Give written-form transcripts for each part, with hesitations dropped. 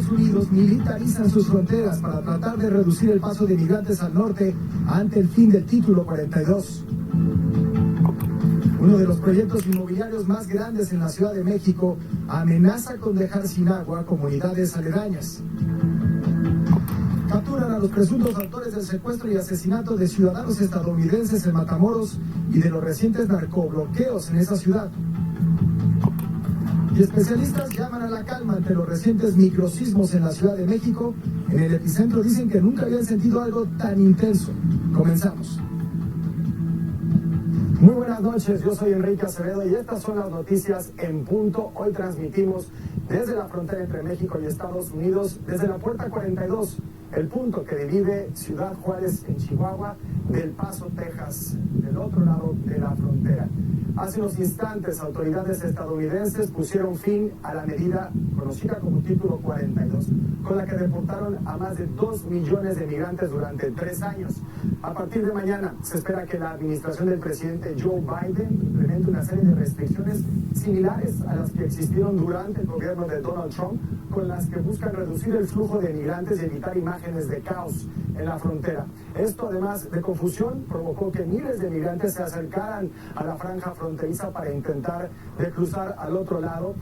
Estados Unidos militarizan sus fronteras para tratar de reducir el paso de migrantes al norte ante el fin del Título 42. Uno de los proyectos inmobiliarios más grandes en la Ciudad de México amenaza con dejar sin agua comunidades aledañas. Capturan a los presuntos autores del secuestro y asesinato de ciudadanos estadounidenses en Matamoros y de los recientes narcobloqueos en esa ciudad. Y especialistas llaman a la calma ante los recientes microsismos en la Ciudad de México. En el epicentro dicen que nunca habían sentido algo tan intenso. Comenzamos. Muy buenas noches, yo soy Enrique Acevedo y estas son las noticias en punto. Hoy transmitimos desde la frontera entre México y Estados Unidos, desde la Puerta 42, el punto que divide Ciudad Juárez en Chihuahua del Paso, Texas, del otro lado de la frontera. Hace unos instantes, autoridades estadounidenses pusieron fin a la medida conocida como Título 42, con la que deportaron a más de 2 millones de migrantes durante 3 años. A partir de mañana, se espera que la administración del presidente Joe Biden implemente una serie de restricciones similares a las que existieron durante el gobierno de Donald Trump, con las que buscan reducir el flujo de migrantes y evitar imágenes de caos en la frontera. Esto, además de confusión, provocó que miles de migrantes se acercaran a la franja fronteriza para intentar de cruzar al otro lado.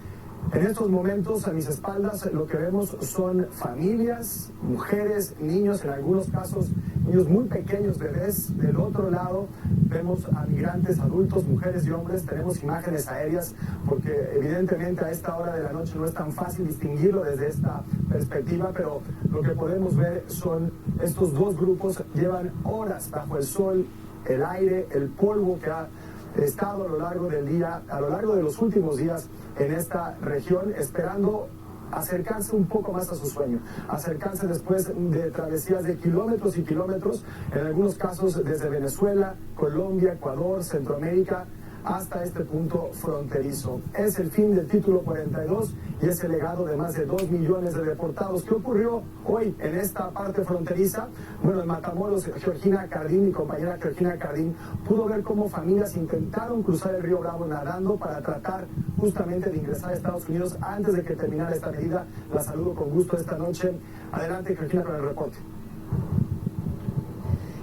En estos momentos, a mis espaldas, lo que vemos son familias, mujeres, niños, en algunos casos, niños muy pequeños, bebés. Del otro lado, vemos a migrantes, adultos, mujeres y hombres. Tenemos imágenes aéreas, porque evidentemente a esta hora de la noche no es tan fácil distinguirlo desde esta perspectiva, pero lo que podemos ver son estos dos grupos, llevan horas bajo el sol, el aire, el polvo que ha estado a lo largo del día, a lo largo de los últimos días en esta región, esperando acercarse un poco más a su sueño, acercarse después de travesías de kilómetros y kilómetros, en algunos casos desde Venezuela, Colombia, Ecuador, Centroamérica, hasta este punto fronterizo. Es el fin del Título 42 y es el legado de más de 2 millones de deportados. ¿Qué ocurrió hoy en esta parte fronteriza? Bueno, en Matamoros, Georgina Cardín, mi compañera Georgina Cardín, pudo ver cómo familias intentaron cruzar el río Bravo nadando para tratar justamente de ingresar a Estados Unidos antes de que terminara esta medida. La saludo con gusto esta noche. Adelante, Georgina, con el reporte.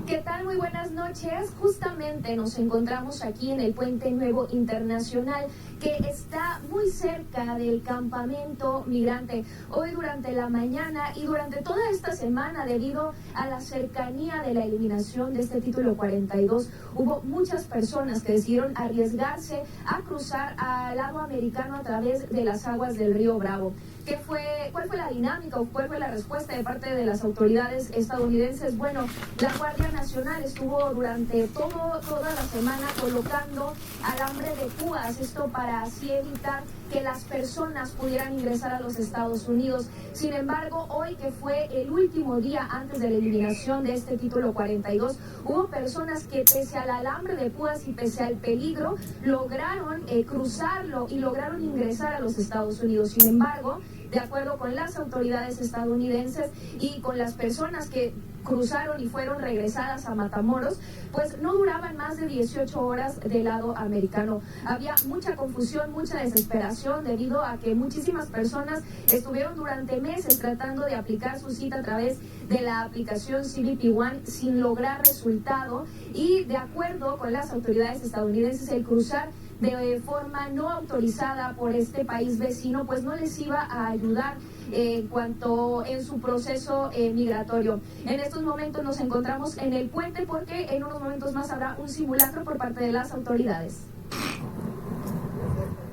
¿Qué tal? Muy buenas noches. Justamente nos encontramos aquí en el Puente Nuevo Internacional, que está muy cerca del campamento migrante. Hoy durante la mañana y durante toda esta semana, debido a la cercanía de la eliminación de este Título 42, hubo muchas personas que decidieron arriesgarse a cruzar al lado americano a través de las aguas del río Bravo. ¿Cuál fue la dinámica o cuál fue la respuesta de parte de las autoridades estadounidenses? Bueno, la Guardia Nacional estuvo durante toda la semana colocando alambre de púas, esto para así evitar que las personas pudieran ingresar a los Estados Unidos. Sin embargo, hoy, que fue el último día antes de la eliminación de este Título 42, hubo personas que, pese al alambre de púas y pese al peligro, lograron cruzarlo y lograron ingresar a los Estados Unidos. Sin embargo, de acuerdo con las autoridades estadounidenses y con las personas que cruzaron y fueron regresadas a Matamoros, pues no duraban más de 18 horas del lado americano. Había mucha confusión, mucha desesperación, debido a que muchísimas personas estuvieron durante meses tratando de aplicar su cita a través de la aplicación CBP One sin lograr resultado, y de acuerdo con las autoridades estadounidenses, el cruzar de forma no autorizada por este país vecino pues no les iba a ayudar en su proceso migratorio. En estos momentos nos encontramos en el puente porque en unos momentos más habrá un simulacro por parte de las autoridades.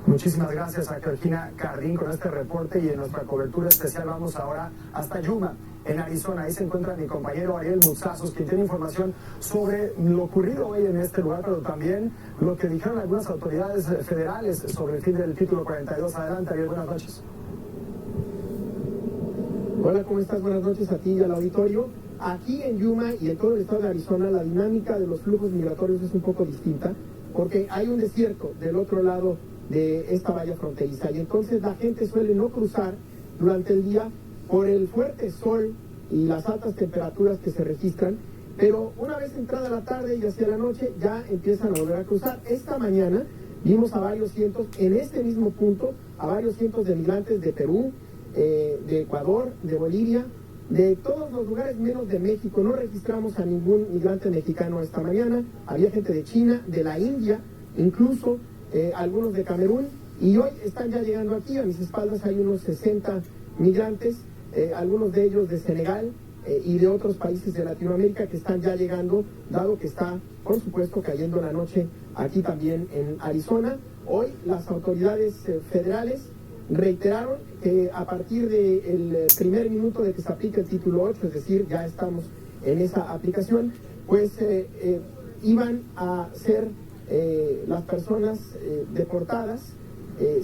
Muchísimas gracias a Georgina Cardín con este reporte, y en nuestra cobertura especial vamos ahora hasta Yuma, en Arizona. Ahí se encuentra mi compañero Ariel Muzazos, quien tiene información sobre lo ocurrido hoy en este lugar, pero también lo que dijeron algunas autoridades federales sobre el fin del Título 42. Adelante, Ariel, buenas noches. Hola, ¿cómo estás? Buenas noches a ti y al auditorio. Aquí en Yuma y en todo el estado de Arizona, la dinámica de los flujos migratorios es un poco distinta, porque hay un desierto del otro lado de esta valla fronteriza, y entonces la gente suele no cruzar durante el día por el fuerte sol y las altas temperaturas que se registran, pero una vez entrada la tarde y hacia la noche ya empiezan a volver a cruzar. Esta mañana vimos a varios cientos, en este mismo punto, a varios cientos de migrantes de Perú, de Ecuador, de Bolivia, de todos los lugares menos de México. No registramos a ningún migrante mexicano esta mañana. Había gente de China, de la India, incluso algunos de Camerún, y hoy están ya llegando aquí. A mis espaldas hay unos 60 migrantes, algunos de ellos de Senegal y de otros países de Latinoamérica que están ya llegando, dado que está, por supuesto, cayendo la noche aquí también en Arizona. Hoy las autoridades federales reiteraron que a partir del primer minuto de que se aplique el título 8, es decir, ya estamos en esa aplicación, pues iban a ser las personas deportadas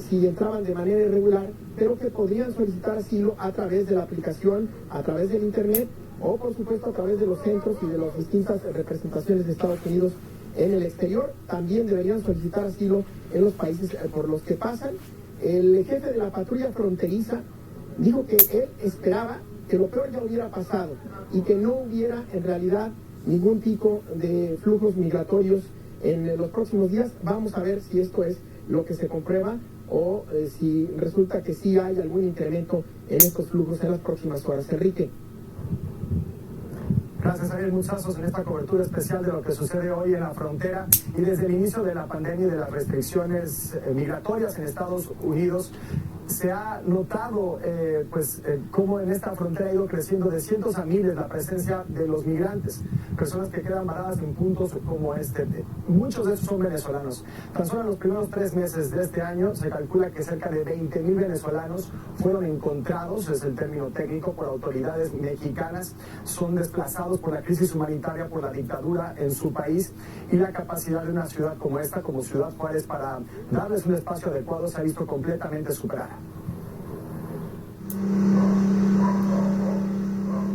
si entraban de manera irregular, pero que podrían solicitar asilo a través de la aplicación, a través del internet o por supuesto a través de los centros y de las distintas representaciones de Estados Unidos en el exterior. También deberían solicitar asilo en los países por los que pasan. El jefe de la patrulla fronteriza dijo que él esperaba que lo peor ya hubiera pasado y que no hubiera en realidad ningún tipo de flujos migratorios en los próximos días. Vamos a ver si esto es lo que se comprueba o si resulta que sí hay algún incremento en estos flujos en las próximas horas. Enrique. Gracias, Ariel Muzazos, en esta cobertura especial de lo que sucede hoy en la frontera y desde el inicio de la pandemia y de las restricciones migratorias en Estados Unidos. Se ha notado cómo en esta frontera ha ido creciendo de cientos a miles la presencia de los migrantes, personas que quedan varadas en puntos como este. Muchos de estos son venezolanos. Tan solo en los primeros 3 meses de este año se calcula que cerca de 20,000 venezolanos fueron encontrados, es el término técnico, por autoridades mexicanas. Son desplazados por la crisis humanitaria, por la dictadura en su país, y la capacidad de una ciudad como esta, como Ciudad Juárez, para darles un espacio adecuado se ha visto completamente superada.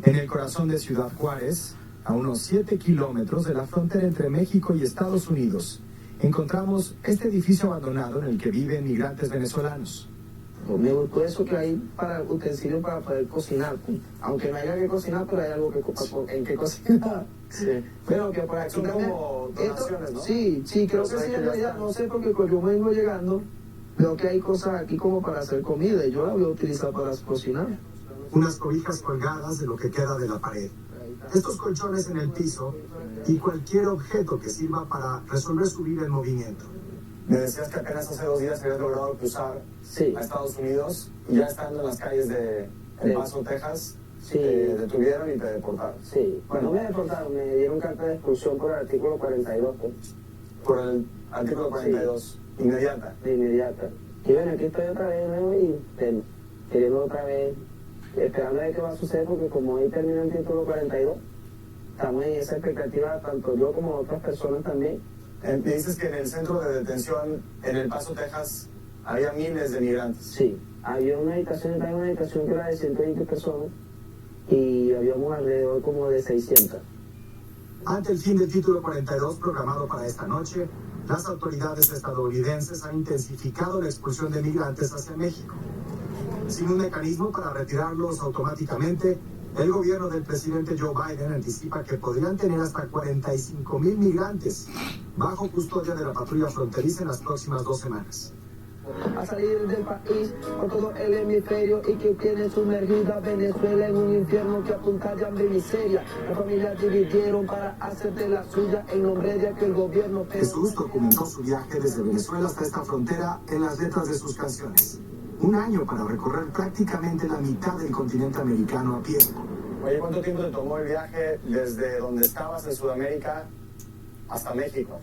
En el corazón de Ciudad Juárez, a unos 7 kilómetros de la frontera entre México y Estados Unidos, encontramos este edificio abandonado en el que viven migrantes venezolanos. Me gustó eso que hay para utensilios para poder cocinar, aunque no haya que cocinar, pero hay algo en que cocinar. Sí. Pero que por aquí son también, como donaciones, ¿no? Sí, creo que sí, en realidad, no sé, porque yo vengo llegando, veo que hay cosas aquí como para hacer comida y yo la voy a utilizar para cocinar. Unas cobijas colgadas de lo que queda de la pared, estos colchones en el piso y cualquier objeto que sirva para resolver su vida en movimiento. Me decías que apenas hace 2 días habías logrado cruzar a Estados Unidos y ya estando en las calles de El Paso, Texas, te detuvieron y te deportaron. Sí, bueno, no me deportaron, me dieron carta de expulsión por el artículo 42. Pues. Por el artículo 42, sí. Inmediata. De inmediata. Y bueno, aquí estoy otra vez nuevo y queriendo otra vez, esperando a ver qué va a suceder, porque como hoy termina el título 42, estamos en esa expectativa, tanto yo como otras personas también. Me dices que en el centro de detención en El Paso, Texas, había miles de migrantes. Sí, había una habitación que era de 120 personas y habíamos alrededor como de 600. Ante el fin del título 42 programado para esta noche, las autoridades estadounidenses han intensificado la expulsión de migrantes hacia México. Sin un mecanismo para retirarlos automáticamente, el gobierno del presidente Joe Biden anticipa que podrían tener hasta 45,000 migrantes bajo custodia de la patrulla fronteriza en las próximas 2 semanas. A salir del país por todo el hemisferio y que tiene sumergida Venezuela en un infierno que apunta de hambre y miseria. Las familias dividieron para hacer de la suya en nombre de aquel gobierno. Jesús documentó su viaje desde Venezuela hasta esta frontera en las letras de sus canciones. 1 año para recorrer prácticamente la mitad del continente americano a pie. Oye, ¿cuánto tiempo te tomó el viaje desde donde estabas en Sudamérica hasta México?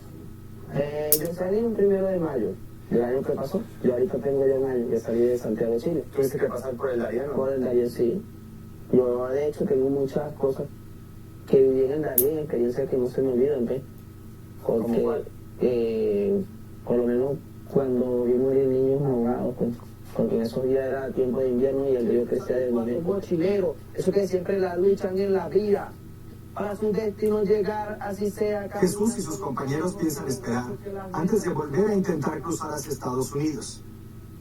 Yo salí el 1 de mayo del año que pasó. Yo ahorita tengo ya 1 año que salí de Santiago, Chile. ¿Tuviste que pasar por el Darién, no? Por el Darién, sí. Yo, de hecho, tengo muchas cosas que viví en el Darién, experiencias que no se me olvidan, ¿ves? Porque, por lo menos, cuando vi morir niños ahogados, pues, porque en esos días era tiempo de invierno y el río crecía de momento. Mochilero, eso que siempre la luchan en la vida, para su destino llegar, así sea. Jesús y sus compañeros piensan esperar antes de volver a intentar cruzar hacia Estados Unidos.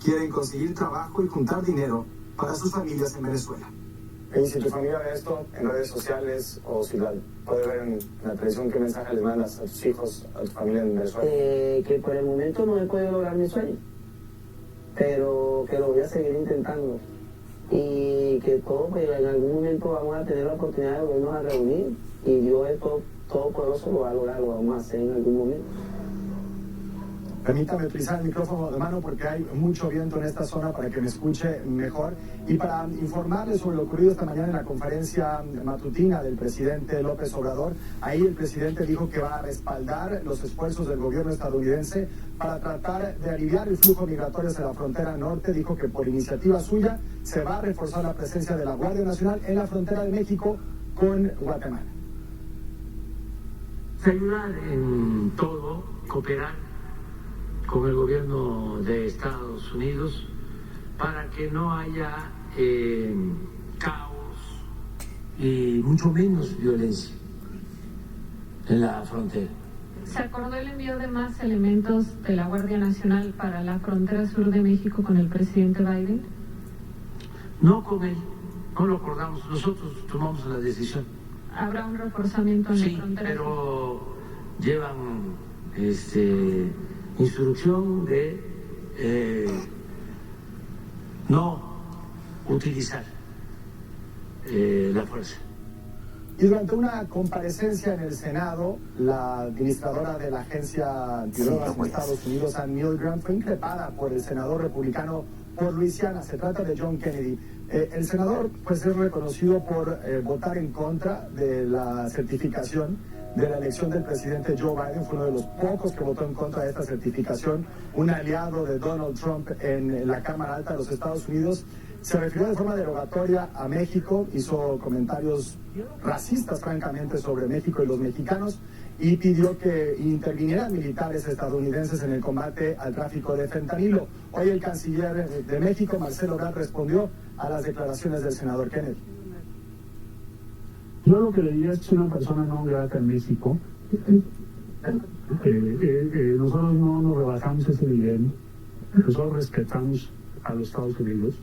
Quieren conseguir trabajo y juntar dinero para sus familias en Venezuela. Y si tu familia ve esto en redes sociales o si la puede ver en la televisión, ¿qué mensaje les mandas a tus hijos, a tu familia en Venezuela? Que por el momento no he podido lograr mi sueño, pero que lo voy a seguir intentando, y que todos pues, en algún momento vamos a tener la oportunidad de volvernos a reunir y Dios es todopoderoso, lo va a lograr, lo vamos a hacer en algún momento. Permítame utilizar el micrófono de mano porque hay mucho viento en esta zona para que me escuche mejor y para informarles sobre lo ocurrido esta mañana en la conferencia matutina del presidente López Obrador. Ahí el presidente dijo que va a respaldar los esfuerzos del gobierno estadounidense para tratar de aliviar el flujo migratorio hacia la frontera norte. Dijo que por iniciativa suya se va a reforzar la presencia de la Guardia Nacional en la frontera de México con Guatemala. Ayudar en todo, cooperar con el gobierno de Estados Unidos para que no haya caos y mucho menos violencia en la frontera. ¿Se acordó el envío de más elementos de la Guardia Nacional para la frontera sur de México con el presidente Biden? No con él, no lo acordamos, nosotros tomamos la decisión. ¿Habrá un reforzamiento en la frontera? Sí, pero llevan instrucción de no utilizar la fuerza. Y durante una comparecencia en el Senado, la administradora de la agencia antidrogas en Estados Unidos, Ann Milgram, fue increpada por el senador republicano por Luisiana. Se trata de John Kennedy. El senador pues es reconocido por votar en contra de la certificación de la elección del presidente Joe Biden. Fue uno de los pocos que votó en contra de esta certificación, un aliado de Donald Trump en la Cámara Alta de los Estados Unidos. Se refirió de forma derogatoria a México, hizo comentarios racistas, francamente, sobre México y los mexicanos, y pidió que intervinieran militares estadounidenses en el combate al tráfico de fentanilo. Hoy el canciller de México, Marcelo Ebrard, respondió a las declaraciones del senador Kennedy. Yo lo que le diría es que soy una persona no grata en México. Nosotros no nos rebajamos ese nivel. Nosotros respetamos a los Estados Unidos.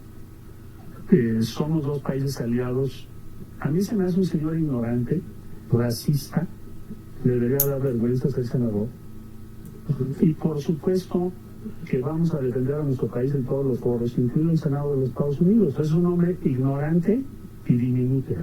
Somos dos países aliados. A mí se me hace un señor ignorante, racista. Le debería dar vergüenza ser senador. Y por supuesto que vamos a defender a nuestro país en todos los foros, incluido el Senado de los Estados Unidos. Es un hombre ignorante y diminuto.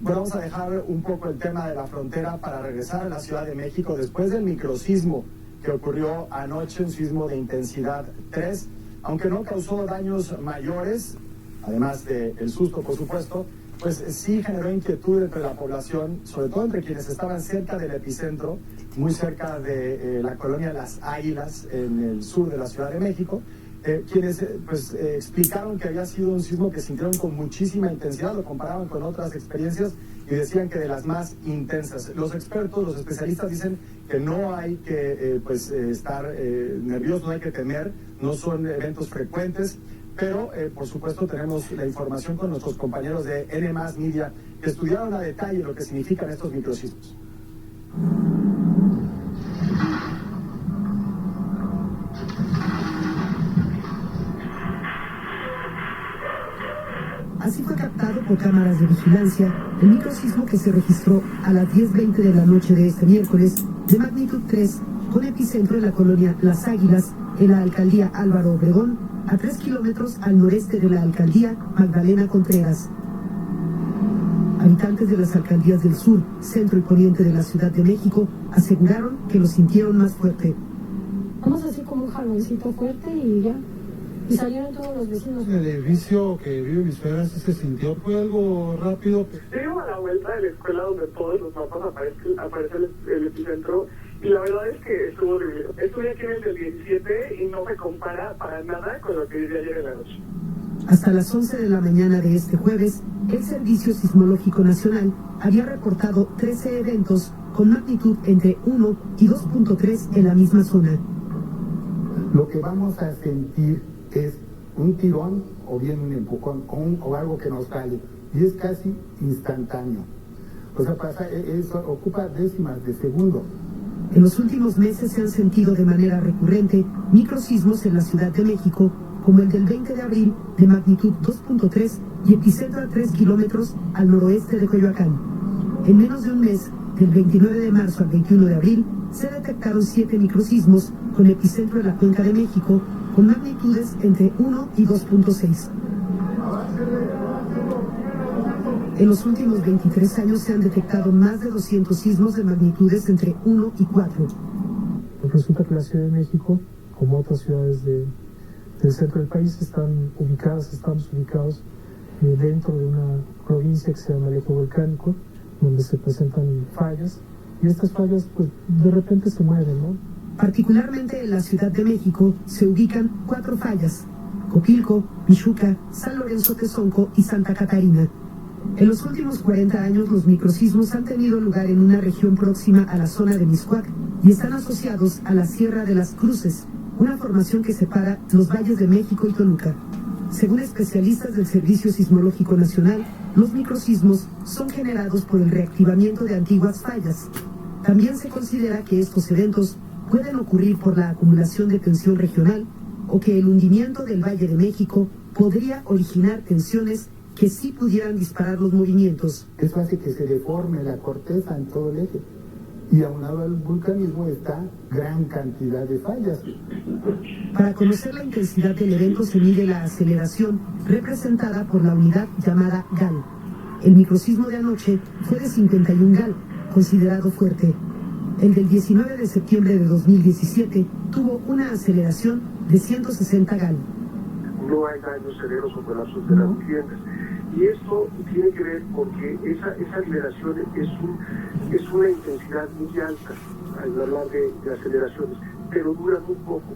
Bueno, vamos a dejar un poco el tema de la frontera para regresar a la Ciudad de México después del microsismo que ocurrió anoche, un sismo de intensidad 3, aunque no causó daños mayores, además del susto, por supuesto, pues sí generó inquietud entre la población, sobre todo entre quienes estaban cerca del epicentro, muy cerca de la colonia Las Águilas, en el sur de la Ciudad de México, quienes explicaron que había sido un sismo que sintieron con muchísima intensidad, lo comparaban con otras experiencias y decían que de las más intensas. Los expertos, los especialistas dicen que no hay que estar nerviosos, no hay que temer, no son eventos frecuentes, pero por supuesto tenemos la información con nuestros compañeros de N+ Media que estudiaron a detalle lo que significan estos microsismos. Así fue captado por cámaras de vigilancia el microsismo que se registró a las 10:20 de la noche de este miércoles, de magnitud 3, con epicentro en la colonia Las Águilas, en la alcaldía Álvaro Obregón, a 3 kilómetros al noreste de la alcaldía Magdalena Contreras. Habitantes de las alcaldías del sur, centro y poniente de la Ciudad de México aseguraron que lo sintieron más fuerte. Vamos así como un jaloncito fuerte y ya. Y salieron todos los vecinos. El edificio que vive mi suegra sí se sintió, fue algo rápido. Llego a la vuelta de la escuela donde todos los mapas aparece el epicentro y la verdad es que estuvo horrible. Estuve aquí en el del 17 y no me compara para nada con lo que viví ayer en la noche. Hasta las 11 de la mañana de este jueves, el Servicio Sismológico Nacional había reportado 13 eventos con magnitud entre 1 y 2.3 en la misma zona. Lo que vamos a sentir es un tirón o bien un empujón o algo que nos jale, y es casi instantáneo. O sea, eso ocupa décimas de segundo. En los últimos meses se han sentido de manera recurrente microsismos en la Ciudad de México, como el del 20 de abril de magnitud 2.3 y epicentro a 3 kilómetros al noroeste de Coyoacán. En menos de un mes, del 29 de marzo al 21 de abril, se detectaron 7 microsismos con epicentro en la Cuenca de México, con magnitudes entre 1 y 2.6. En los últimos 23 años se han detectado más de 200 sismos de magnitudes entre 1 y 4. Resulta que la Ciudad de México, como otras ciudades del centro del país, estamos ubicados dentro de una provincia que se llama el eje volcánico, donde se presentan fallas, y estas fallas pues de repente se mueven, ¿no? Particularmente en la Ciudad de México se ubican 4 fallas: Copilco, Pichuca, San Lorenzo Tezonco y Santa Catarina. En los últimos 40 años los microsismos han tenido lugar en una región próxima a la zona de Mixcoac y están asociados a la Sierra de las Cruces, una formación que separa los valles de México y Toluca. Según especialistas del Servicio Sismológico Nacional, los microsismos son generados por el reactivamiento de antiguas fallas. También se considera que estos eventos pueden ocurrir por la acumulación de tensión regional o que el hundimiento del Valle de México podría originar tensiones que sí pudieran disparar los movimientos. Eso hace que se deforme la corteza en todo el eje. Y aunado al vulcanismo está gran cantidad de fallas. Para conocer la intensidad del evento se mide la aceleración representada por la unidad llamada GAL. El microsismo de anoche fue de 51 GAL, considerado fuerte. El del 19 de septiembre de 2017 tuvo una aceleración de 160 GAL. No hay daños severos o colapsos de las viviendas. Y esto tiene que ver porque esa aceleración es una intensidad muy alta al hablar de aceleraciones, pero dura muy poco.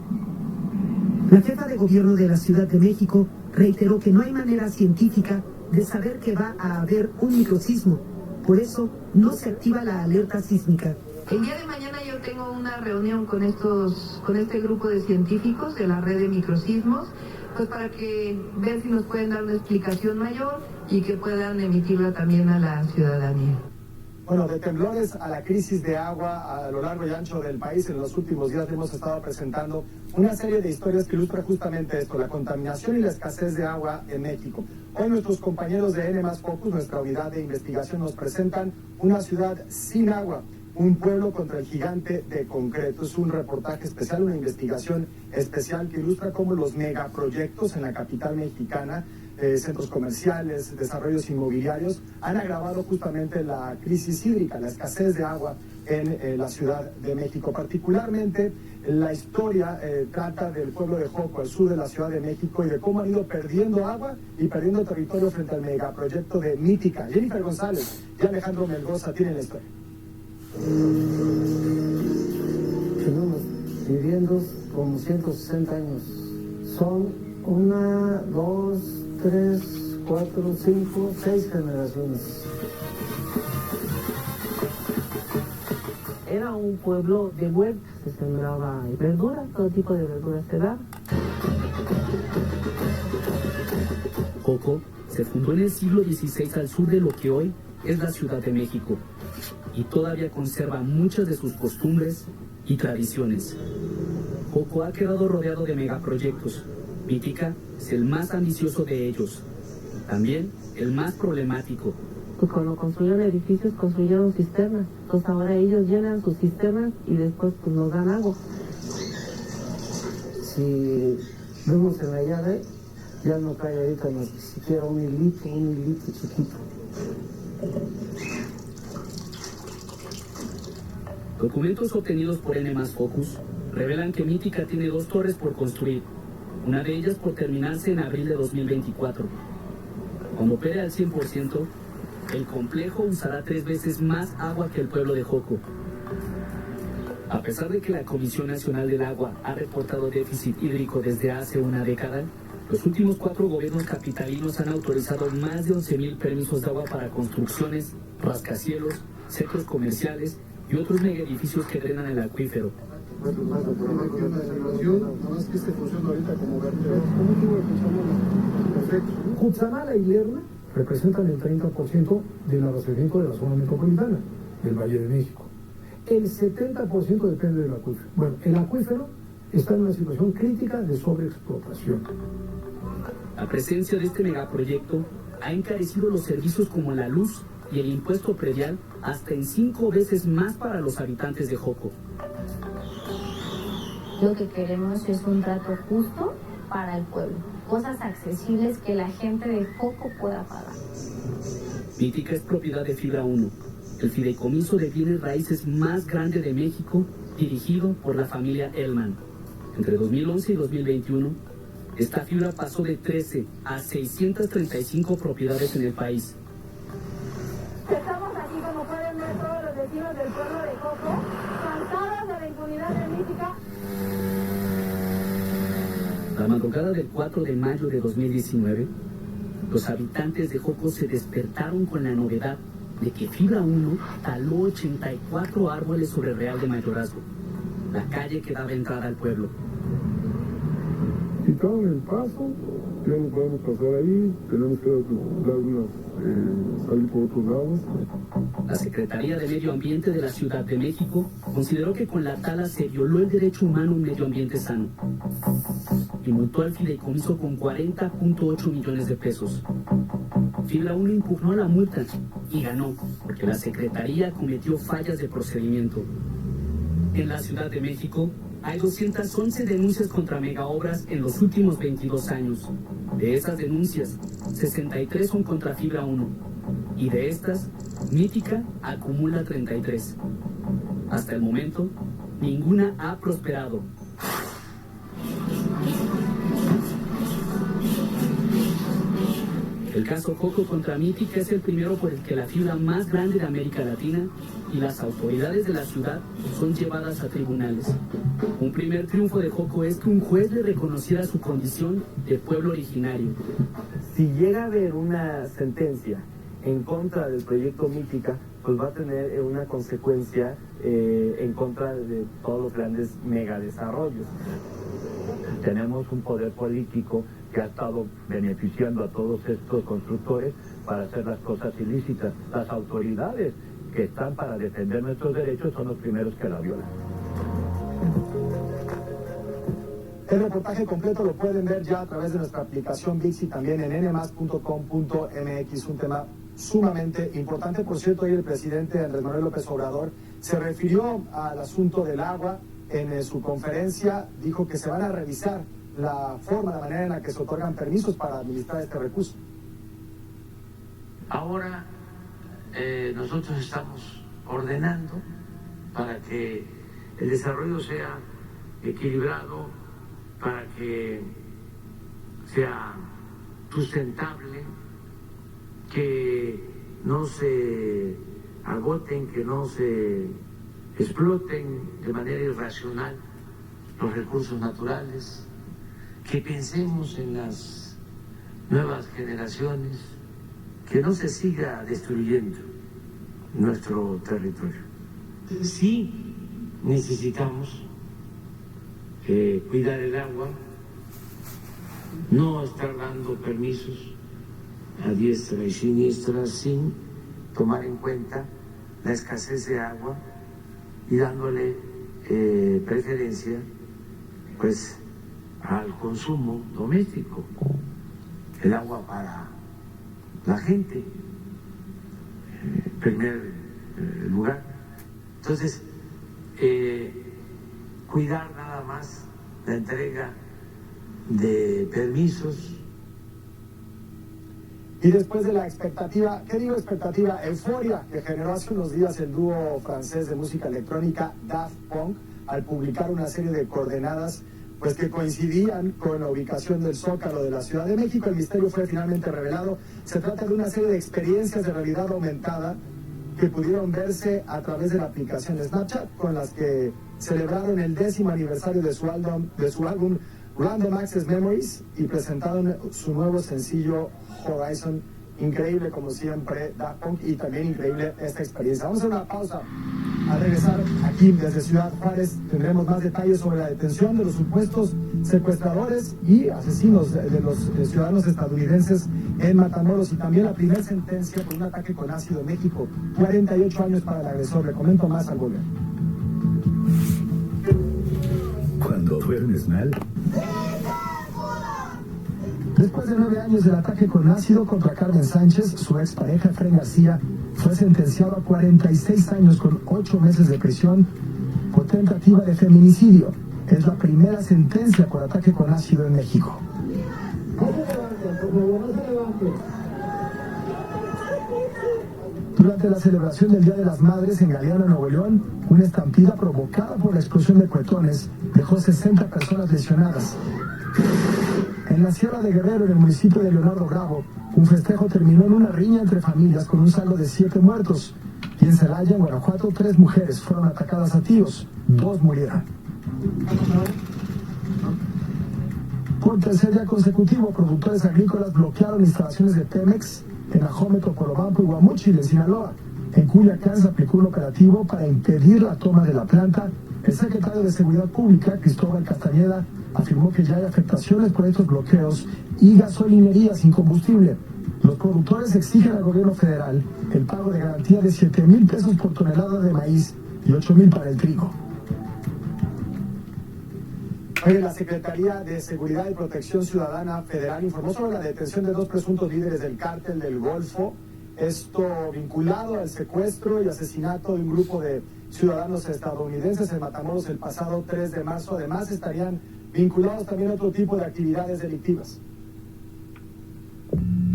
La jefa de gobierno de la Ciudad de México reiteró que no hay manera científica de saber que va a haber un microsismo. Por eso no se activa la alerta sísmica. El día de mañana yo tengo una reunión con este grupo de científicos de la red de microsismos, pues para que ver si nos pueden dar una explicación mayor y que puedan emitirla también a la ciudadanía. Bueno, de temblores a la crisis de agua a lo largo y ancho del país, en los últimos días hemos estado presentando una serie de historias que ilustra justamente esto, la contaminación y la escasez de agua en México. Hoy nuestros compañeros de N+ Focus, nuestra unidad de investigación, nos presentan una ciudad sin agua, un pueblo contra el gigante de concreto. Es un reportaje especial, una investigación especial que ilustra cómo los megaproyectos en la capital mexicana, centros comerciales, desarrollos inmobiliarios, han agravado justamente la crisis hídrica, la escasez de agua en la Ciudad de México. Particularmente la historia trata del pueblo de Joco, al sur de la Ciudad de México, y de cómo han ido perdiendo agua y perdiendo territorio frente al megaproyecto de Mítica. Jennifer González y Alejandro Melgoza tienen la historia. Tenemos viviendo como 160 años. Son 1, 2, 3, 4, 5, 6 generaciones. Era un pueblo de huertas, se sembraba verduras, todo tipo de verduras se da. Joco se fundó en el siglo XVI al sur de lo que hoy es la Ciudad de México y todavía conserva muchas de sus costumbres y tradiciones. Joco ha quedado rodeado de megaproyectos. Mítica es el más ambicioso de ellos, también el más problemático. Pues cuando construyeron edificios, construyeron cisternas. Entonces ahora ellos llenan sus cisternas y después pues nos dan agua. Si vemos en la llave, ya no cae ahorita ni siquiera un hilito chiquito. Documentos obtenidos por N+ Focus revelan que Mítica tiene 2 torres por construir, una de ellas por terminarse en abril de 2024. Cuando opere al 100%, el complejo usará 3 veces más agua que el pueblo de Joco. A pesar de que la Comisión Nacional del Agua ha reportado déficit hídrico desde hace una década, los últimos 4 gobiernos capitalinos han autorizado más de 11,000 permisos de agua para construcciones, rascacielos, centros comerciales y otros megaedificios que drenan el acuífero. Cutzamala y Lerma representan el 30% del abastecimiento de la zona metropolitana del Valle de México. El 70% depende del acuífero. Bueno, el acuífero está en una situación crítica de sobreexplotación. La presencia de este megaproyecto ha encarecido los servicios como la luz y el impuesto predial hasta en 5 veces más para los habitantes de Joco. Lo que queremos es un trato justo para el pueblo, cosas accesibles que la gente de Joco pueda pagar. Mítica es propiedad de Fibra 1, el fideicomiso de bienes raíces más grande de México, dirigido por la familia Hellman. Entre 2011 y 2021, esta fibra pasó de 13 a 635 propiedades en el país. Estamos aquí, como pueden ver, todos los vecinos del pueblo de Joco, cansados de la impunidad de Mítica. La madrugada del 4 de mayo de 2019, los habitantes de Joco se despertaron con la novedad de que Fibra 1 taló 84 árboles sobre Real de Mayorazgo, la calle que daba entrada al pueblo. Quitaron el paso, ya no podemos pasar ahí, tenemos que salir por otros lados. La Secretaría de Medio Ambiente de la Ciudad de México consideró que con la tala se violó el derecho humano a un medio ambiente sano y multó al fideicomiso con 40.8 millones de pesos. Fibra 1 impugnó la multa y ganó porque la Secretaría cometió fallas de procedimiento. En la Ciudad de México hay 211 denuncias contra megaobras en los últimos 22 años. De esas denuncias, 63 son contra Fibra 1 y de estas, Mítica acumula 33. Hasta el momento, ninguna ha prosperado. El caso Joco contra Mítica es el primero por el que la fibra más grande de América Latina y las autoridades de la ciudad son llevadas a tribunales. Un primer triunfo de Joco es que un juez le reconociera su condición de pueblo originario. Si llega a haber una sentencia en contra del proyecto Mítica, pues va a tener una consecuencia en contra de todos los grandes megadesarrollos. Tenemos un poder político que ha estado beneficiando a todos estos constructores para hacer las cosas ilícitas. Las autoridades que están para defender nuestros derechos son los primeros que la violan. El reportaje completo lo pueden ver ya a través de nuestra aplicación ViX y también en nmas.com.mx, un tema sumamente importante. Por cierto, hoy el presidente Andrés Manuel López Obrador se refirió al asunto del agua en su conferencia, dijo que se van a revisar la manera en la que se otorgan permisos para administrar este recurso. Ahora nosotros estamos ordenando para que el desarrollo sea equilibrado, para que sea sustentable, que no se agoten, que no se exploten de manera irracional los recursos naturales, que pensemos en las nuevas generaciones, que no se siga destruyendo nuestro territorio. Sí necesitamos cuidar el agua, no estar dando permisos a diestra y siniestra sin tomar en cuenta la escasez de agua y dándole preferencia pues al consumo doméstico, el agua para la gente, en primer lugar. Entonces, cuidar nada más la entrega de permisos. Y después de la expectativa, ¿qué digo expectativa? Euforia que generó hace unos días el dúo francés de música electrónica Daft Punk al publicar una serie de coordenadas pues que coincidían con la ubicación del Zócalo de la Ciudad de México. El misterio fue finalmente revelado. Se trata de una serie de experiencias de realidad aumentada que pudieron verse a través de la aplicación Snapchat, con las que celebraron el 10º aniversario de su álbum Random Access Memories y presentaron su nuevo sencillo Horizon. Increíble como siempre Daft Punk y también increíble esta experiencia. Vamos a hacer una pausa. Al regresar aquí desde Ciudad Juárez tendremos más detalles sobre la detención de los supuestos secuestradores y asesinos de los ciudadanos estadounidenses en Matamoros y también la primera sentencia por un ataque con ácido en México. 48 años para el agresor. Le comento más al volver. Cuando duermes mal. Después de 9 años del ataque con ácido contra Carmen Sánchez, su expareja Efraín García fue sentenciado a 46 años con 8 meses de prisión por tentativa de feminicidio. Es la primera sentencia por ataque con ácido en México. Durante la celebración del Día de las Madres en Galeana, Nuevo León, una estampida provocada por la explosión de cohetones dejó 60 personas lesionadas. En la Sierra de Guerrero, en el municipio de Leonardo Bravo, un festejo terminó en una riña entre familias con un saldo de 7 muertos. Y en Celaya, en Guanajuato, 3 mujeres fueron atacadas a tiros, 2 murieron. Por tercer día consecutivo, productores agrícolas bloquearon instalaciones de Pemex en Ajome, Topolobampo y Guamúchil, en Sinaloa. En Culiacán se aplicó un operativo para impedir la toma de la planta. El secretario de Seguridad Pública, Cristóbal Castañeda, afirmó que ya hay afectaciones por estos bloqueos y gasolinerías sin combustible. Los productores exigen al gobierno federal el pago de garantía de 7,000 pesos por tonelada de maíz y 8,000 para el trigo. Oye, la Secretaría de Seguridad y Protección Ciudadana Federal informó sobre la detención de 2 presuntos líderes del cártel del Golfo, esto vinculado al secuestro y asesinato de un grupo de ciudadanos estadounidenses en Matamoros el pasado 3 de marzo. Además, estarían vinculados también a otro tipo de actividades delictivas.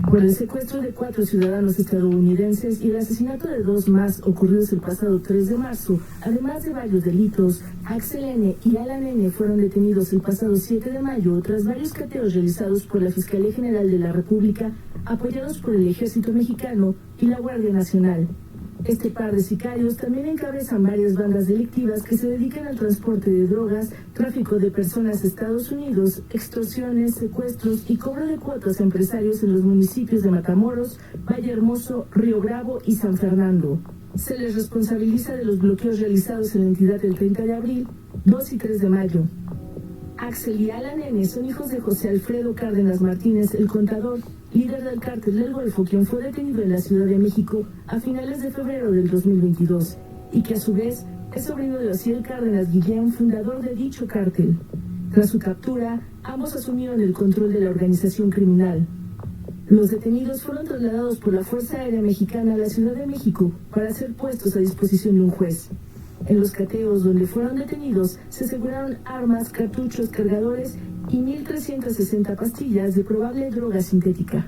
Por el secuestro de 4 ciudadanos estadounidenses y el asesinato de 2 más ocurridos el pasado 3 de marzo, además de varios delitos, Axel N. y Alan N. fueron detenidos el pasado 7 de mayo tras varios cateos realizados por la Fiscalía General de la República, apoyados por el Ejército Mexicano y la Guardia Nacional. Este par de sicarios también encabezan varias bandas delictivas que se dedican al transporte de drogas, tráfico de personas a Estados Unidos, extorsiones, secuestros y cobro de cuotas a empresarios en los municipios de Matamoros, Valle Hermoso, Río Bravo y San Fernando. Se les responsabiliza de los bloqueos realizados en la entidad el 30 de abril, 2 y 3 de mayo. Axel y Alan N. son hijos de José Alfredo Cárdenas Martínez, el contador, líder del cártel del Golfo, quien fue detenido en la Ciudad de México a finales de febrero del 2022, y que a su vez es sobrino de Osiel Cárdenas Guillén, fundador de dicho cártel. Tras su captura, ambos asumieron el control de la organización criminal. Los detenidos fueron trasladados por la Fuerza Aérea Mexicana a la Ciudad de México para ser puestos a disposición de un juez. En los cateos donde fueron detenidos se aseguraron armas, cartuchos, cargadores y 1.360 pastillas de probable droga sintética.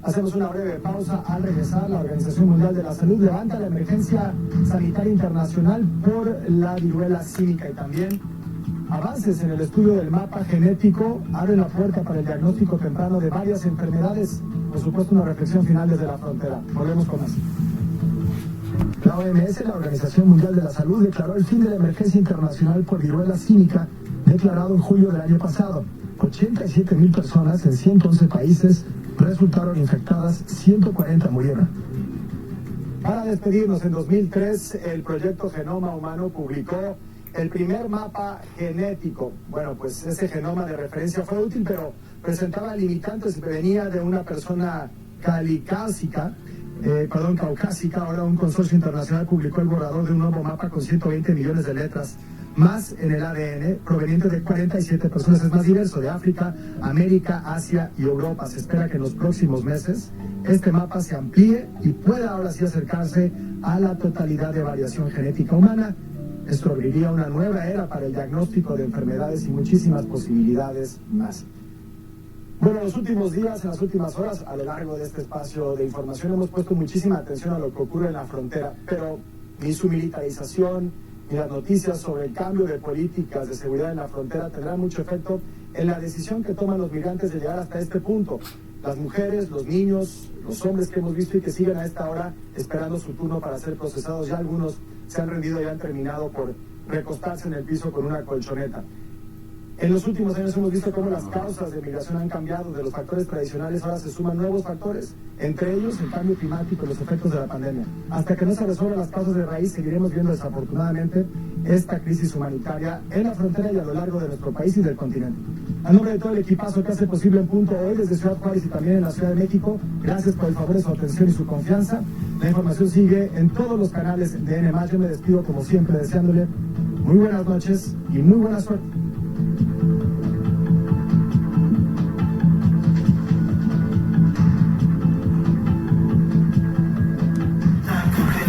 Hacemos una breve pausa. Al regresar, la Organización Mundial de la Salud levanta la emergencia sanitaria internacional por la viruela símica, y también avances en el estudio del mapa genético abren la puerta para el diagnóstico temprano de varias enfermedades. Por supuesto, una reflexión final desde la frontera. Volvemos con más. La OMS, la Organización Mundial de la Salud, declaró el fin de la emergencia internacional por viruela símica, declarado en julio del año pasado. 87,000 personas en 111 países resultaron infectadas, 140 murieron. Para despedirnos, en 2003, el proyecto Genoma Humano publicó el primer mapa genético. Bueno, pues ese genoma de referencia fue útil, pero presentaba limitantes. Venía de una persona caucásica. Ahora un consorcio internacional publicó el borrador de un nuevo mapa con 120 millones de letras más en el ADN, proveniente de 47 personas. Es más diverso, de África, América, Asia y Europa. Se espera que en los próximos meses este mapa se amplíe y pueda ahora sí acercarse a la totalidad de variación genética humana. Esto abriría una nueva era para el diagnóstico de enfermedades y muchísimas posibilidades más. Bueno, en los últimos días, en las últimas horas, a lo largo de este espacio de información, hemos puesto muchísima atención a lo que ocurre en la frontera, pero ni su militarización, ni las noticias sobre el cambio de políticas de seguridad en la frontera tendrán mucho efecto en la decisión que toman los migrantes de llegar hasta este punto. Las mujeres, los niños, los hombres que hemos visto y que siguen a esta hora esperando su turno para ser procesados, ya algunos se han rendido y han terminado por recostarse en el piso con una colchoneta. En los últimos años hemos visto cómo las causas de migración han cambiado. De los factores tradicionales ahora se suman nuevos factores, entre ellos el cambio climático y los efectos de la pandemia. Hasta que no se resuelvan las causas de raíz, seguiremos viendo desafortunadamente esta crisis humanitaria en la frontera y a lo largo de nuestro país y del continente. A nombre de todo el equipazo que hace posible En Punto hoy desde Ciudad Juárez y también en la Ciudad de México, gracias por el favor de su atención y su confianza. La información sigue en todos los canales de N+. Yo me despido como siempre deseándole muy buenas noches y muy buena suerte.